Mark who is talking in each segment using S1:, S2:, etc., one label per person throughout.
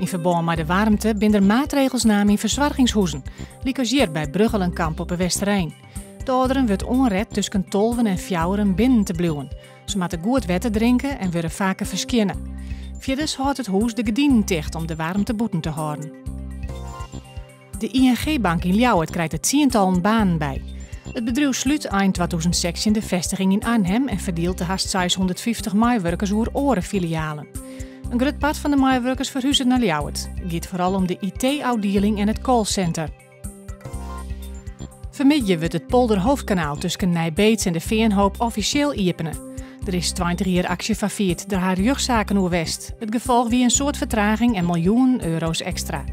S1: In verband met de warmte zijn er maatregels namen in verzorgingshuizen, liek als hier bij Bruggelenkamp op de Westerijn. De ouderen wordt onred tussen 12 en 4 binnen te blijven. Ze moeten goed water drinken en worden vaker verskinnen. Verder houdt het huis de gedienden dicht om de warmte boeten te houden. De ING-bank in Ljouwert krijgt er tientallen banen bij. Het bedrijf sluit eind 2016 de vestiging in Arnhem en verdeelt de haast 650 medewerkers over oren filialen. Een groot part van de medewerkers verhuizen naar Ljouwert. Het gaat vooral om de IT-afdeling en het callcenter. Vanmiddag wordt het Polderhoofdkanaal tussen Nijbeets en de Veenhoop officieel openen. Er is 20 jaar actie van viert door haar jeugdzaken Oer-West. Het gevolg wie een soort vertraging en miljoenen euro's extra.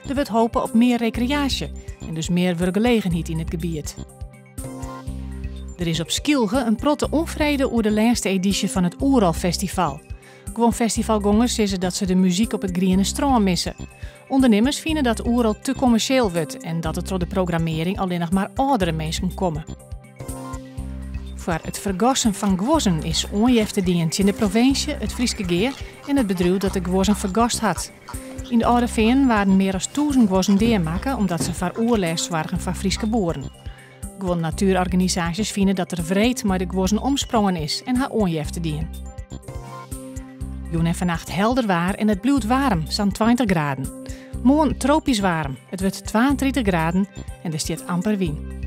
S1: Er wordt hopen op meer recreatie en dus meer werkgelegenheid in het gebied. Er is op Skilge een protte onvrede over de laatste editie van het Oeralfestival. Gewoon festivalgangers zeggen dat ze de muziek op het Griene Stroom missen. Ondernemers vinden dat Oeral te commercieel wordt en dat het door de programmering alleen nog maar oudere mensen komen. Voor het vergassen van gwozen is onjeftendienst in de provincie, het Frieske Geer en het bedrijf dat de gwozen vergast had. In de oude veen waren meer dan 1000 gwozen deermaken omdat ze voor oerlijst zorgen van Frieske boeren. Gewoon natuurorganisaties vinden dat er vreed maar de gwozen omsprongen is en haar onjeftendienst. Joen en vannacht helder waar en het blijft warm, zo'n 20 graden. Morgen tropisch warm, het wordt 32 graden en er staat amper wind.